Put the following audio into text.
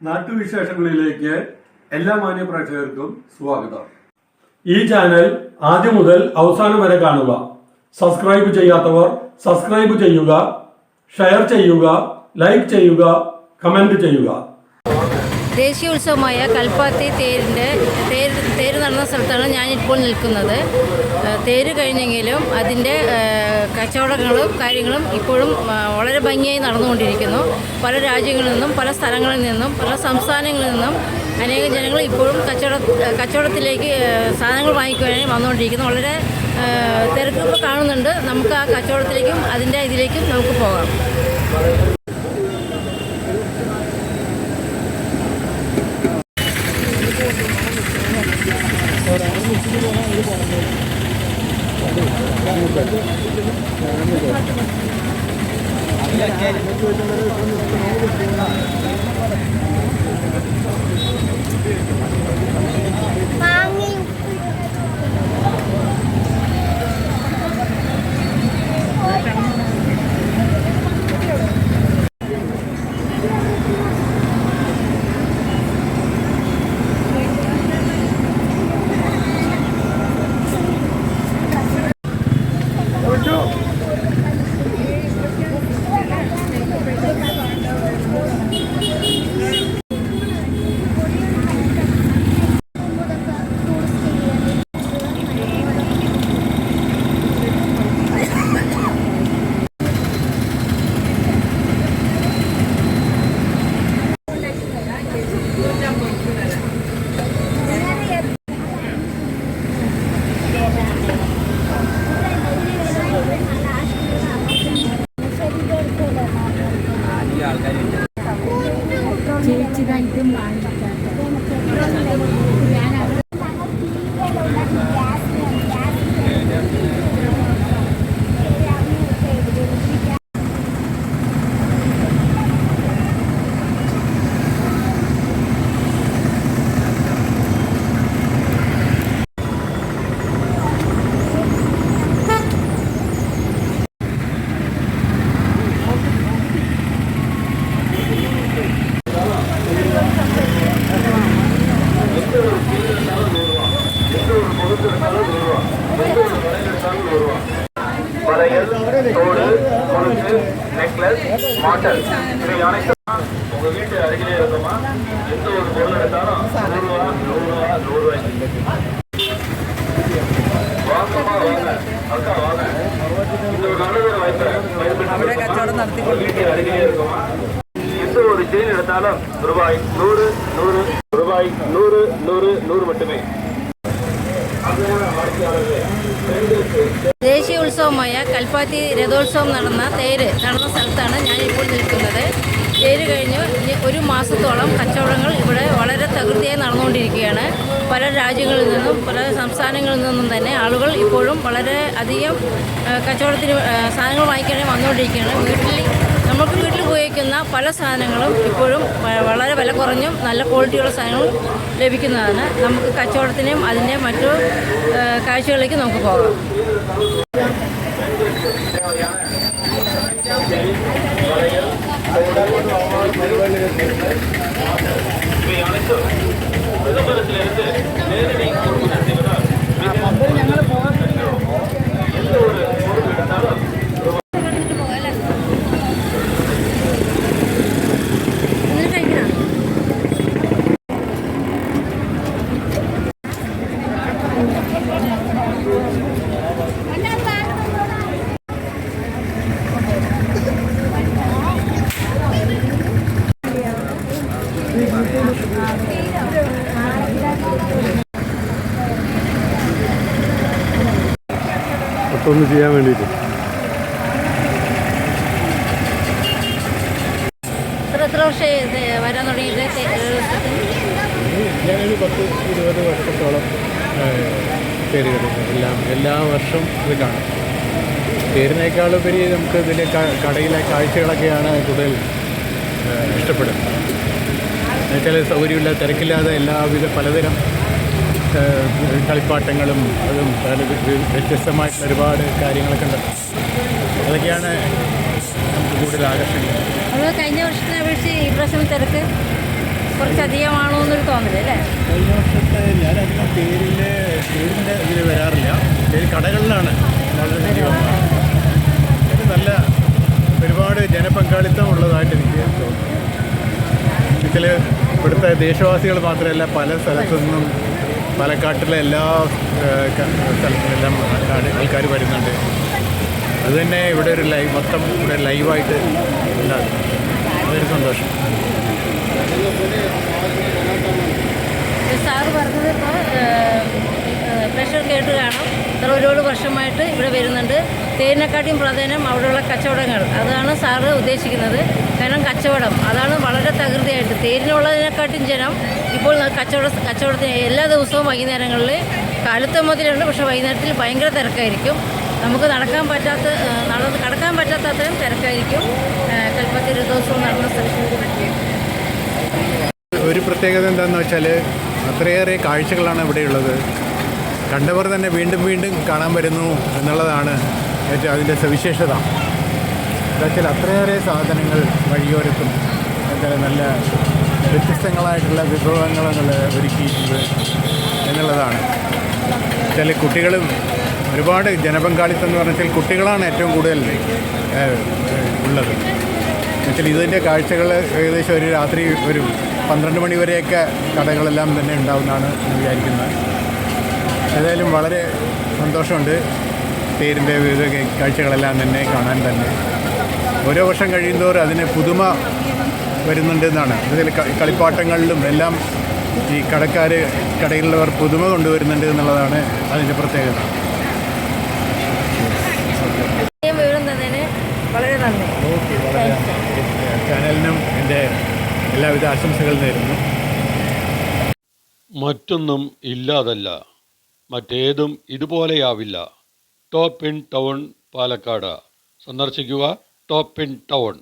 നാട്ടുവിശേഷങ്ങളിലേക്ക് എല്ലാ മാന്യ പ്രേക്ഷകർക്കും സ്വാഗതം. ഈ ചാനൽ ആദ്യം മുതൽ അവസാനം വരെ കാണുക. സബ്സ്ക്രൈബ് ചെയ്യാത്തവർ സബ്സ്ക്രൈബ് ചെയ്യുക, ഷെയർ ചെയ്യുക, ലൈക്ക് ചെയ്യുക, കമന്റ് ചെയ്യുക. ദേശീയോത്സവമായ കൽപ്പാത്തി തേര് നടന്ന സ്ഥലത്താണ് ഞാനിപ്പോൾ നിൽക്കുന്നത്. തേര് കഴിഞ്ഞെങ്കിലും അതിൻ്റെ കച്ചവടങ്ങളും കാര്യങ്ങളും ഇപ്പോഴും വളരെ ഭംഗിയായി നടന്നുകൊണ്ടിരിക്കുന്നു. പല രാജ്യങ്ങളിൽ നിന്നും പല സ്ഥലങ്ങളിൽ നിന്നും പല സംസ്ഥാനങ്ങളിൽ നിന്നും അനേകം ജനങ്ങൾ ഇപ്പോഴും കച്ചവടത്തിലേക്ക് സാധനങ്ങൾ വാങ്ങിക്കുവാനായി വന്നുകൊണ്ടിരിക്കുന്നു. വളരെ തിരക്ക് ഇപ്പോൾ കാണുന്നുണ്ട്. നമുക്ക് ആ കച്ചവടത്തിലേക്കും അതിൻ്റെ ഇതിലേക്കും നമുക്ക് പോകാം. உங்க வீட்டு அருகிலே இருக்குமா? எந்த ஒரு பொருள் எடுத்தாலும் 100 ரூபா 100 ரூபாய்க்கு வாங்கம்மா, வாங்க அக்கா, வாங்க. இந்த ஒரு நல்ல ஒரு வாய்ப்பை பயன்படுத்தி வீட்டு அருகிலே இருக்குமா? எந்த ஒரு செயின் எடுத்தாலும் ரூபாய் 100 100 ரூபாய் 100 100 100 மட்டுமே. ദേശീയോത്സവമായ കൽപ്പാത്തി രഥോത്സവം നടന്ന സ്ഥലത്താണ് ഞാനിപ്പോൾ നിൽക്കുന്നത്. തേര് കഴിഞ്ഞ് ഒരു മാസത്തോളം കച്ചവടങ്ങൾ ഇവിടെ വളരെ തകൃതിയായി നടന്നുകൊണ്ടിരിക്കുകയാണ്. പല രാജ്യങ്ങളിൽ നിന്നും പല സംസ്ഥാനങ്ങളിൽ നിന്നും തന്നെ ആളുകൾ ഇപ്പോഴും വളരെ അധികം കച്ചവടത്തിന് സാധനങ്ങൾ വാങ്ങിക്കാനായി വന്നുകൊണ്ടിരിക്കുകയാണ്. നമുക്ക് വീട്ടിൽ ഉപയോഗിക്കുന്ന പല സാധനങ്ങളും ഇപ്പോഴും വളരെ വില കുറഞ്ഞും നല്ല ക്വാളിറ്റിയുള്ള സാധനങ്ങളും ലഭിക്കുന്നതാണ്. നമുക്ക് കച്ചവടത്തിനും അതിൻ്റെ മറ്റു കാഴ്ചകളിലേക്ക് നമുക്ക് പോകാം. ഒന്ന് ചെയ്യാൻ വേണ്ടിയിട്ട് എത്ര വർഷമായി വരാൻ തുടങ്ങിയിട്ട്? ഞാനൊരു 10-20 വർഷത്തോളം തേര് എല്ലാ വർഷവും ഇത് കാണും. തേരിനേക്കാളുപരി നമുക്ക് ഇതിലെ കടയിലെ കാഴ്ചകളൊക്കെയാണ് കൂടുതൽ ഇഷ്ടപ്പെടുന്നത്. എന്നുവെച്ചാൽ സൗകര്യമില്ല, തിരക്കില്ലാതെ എല്ലാവിധ പലതരം കളിപ്പാട്ടങ്ങളും അതും വ്യത്യസ്തമായിട്ടുള്ള ഒരുപാട് കാര്യങ്ങളൊക്കെ ഉണ്ട്. അതൊക്കെയാണ് നമുക്ക് കൂടുതൽ ആകർഷിക്കുന്നത്. കഴിഞ്ഞ വർഷത്തെ അപേക്ഷിച്ച് ഈ പ്രാവശ്യം തിരക്ക് കുറച്ചധികമാണോ എന്നൊരു തോന്നല് അല്ലേ? കഴിഞ്ഞ വർഷത്തെ ഞാനധികം തേരിൻ്റെ ഇതിൽ വരാറില്ല. തേര് കടകളിലാണ് വളരെ സജീവമാണ്. ഇത് നല്ല ഒരുപാട് ജനപങ്കാളിത്തം ഉള്ളതായിട്ട് എനിക്ക് തോന്നുന്നു. ഇതിൽ ഇവിടുത്തെ ദേശവാസികൾ മാത്രമല്ല, പല സ്ഥലത്തു നിന്നും പാലക്കാട്ടിലെ എല്ലാ സ്ഥലത്തുനിന്നെല്ലാം ആൾക്കാർ വരുന്നുണ്ട്. അതുതന്നെ ഇവിടെ ഒരു മൊത്തം ഇവിടെ ലൈവായിട്ട് ഉണ്ടാകും. അതൊരു സന്തോഷം. സാറ് പറഞ്ഞത് ഇപ്പോൾ പ്രഷർ കേട്ട് കാണാം, ഇത്ര ഒരുപാട് വർഷമായിട്ട് ഇവിടെ വരുന്നുണ്ട്. തേരിനെക്കാട്ടിയും പ്രാധാന്യം അവിടെയുള്ള കച്ചവടങ്ങൾ, അതാണ് സാറ് ഉദ്ദേശിക്കുന്നത്. കാരണം കച്ചവടം അതാണ് വളരെ തകൃതിയായിട്ട്, തേരിനുള്ളതിനെക്കാട്ടും ജനം ഇപ്പോൾ കച്ചവടത്തിന് എല്ലാ ദിവസവും വൈകുന്നേരങ്ങളിൽ കാലത്ത് മുതലുണ്ട്, പക്ഷേ വൈകുന്നേരത്തിൽ ഭയങ്കര തിരക്കായിരിക്കും. നമുക്ക് കടക്കാൻ പറ്റാത്ത അത്രയും തിരക്കായിരിക്കും കൽപ്പത്തി രഥോത്സവം നടന്ന സ്ഥലത്ത്. ഒരു പ്രത്യേകത എന്താണെന്ന് വെച്ചാൽ അത്രയേറെ കാഴ്ചകളാണ് ഇവിടെയുള്ളത്. കണ്ടവർ തന്നെ വീണ്ടും വീണ്ടും കാണാൻ വരുന്നു എന്നുള്ളതാണ് ഏറ്റവും അതിൻ്റെ സവിശേഷത. എന്നുവെച്ചാൽ അത്രയേറെ സാധനങ്ങൾ വഴിയോരത്തും നല്ല വ്യത്യസ്തങ്ങളായിട്ടുള്ള വിഭവങ്ങൾ ഒരുക്കിയിട്ടുണ്ട് എന്നുള്ളതാണ്. ചില കുട്ടികളും ഒരുപാട് ജനപങ്കാളിത്തം എന്ന് പറഞ്ഞാൽ കുട്ടികളാണ് ഏറ്റവും കൂടുതൽ ഉള്ളത്. എന്നുവെച്ചാൽ ഇതിൻ്റെ കാഴ്ചകൾ ഏകദേശം ഒരു രാത്രി ഒരു 12 മണി വരെയൊക്കെ കടകളെല്ലാം തന്നെ ഉണ്ടാവുമെന്നാണ് വിചാരിക്കുന്നത്. ഏതായാലും വളരെ സന്തോഷമുണ്ട് തേരിൻ്റെ വിവിധ കാഴ്ചകളെല്ലാം തന്നെ കാണാൻ തന്നെ. ഓരോ വർഷം കഴിയുന്തോറും അതിന് പുതുമ വരുന്നുണ്ടെന്നാണ്. അതിൽ കളിപ്പാട്ടങ്ങളിലും എല്ലാം ഈ കടയിലുള്ളവർ പുതുമ കൊണ്ടുവരുന്നുണ്ട് എന്നുള്ളതാണ് അതിൻ്റെ പ്രത്യേകത. വിവരം തന്നതിന് വളരെ നന്ദി. ഓക്കെ, വളരെ ചാനലിനും എൻ്റെ എല്ലാവിധ ആശംസകൾ നേരുന്നു. മറ്റൊന്നും ഇല്ലാതല്ല, മറ്റേതും ഇതുപോലെയാവില്ല. ടോപ്പ് ഇൻ ടൗൺ പാലക്കാട് സന്ദർശിക്കുക. Top in town.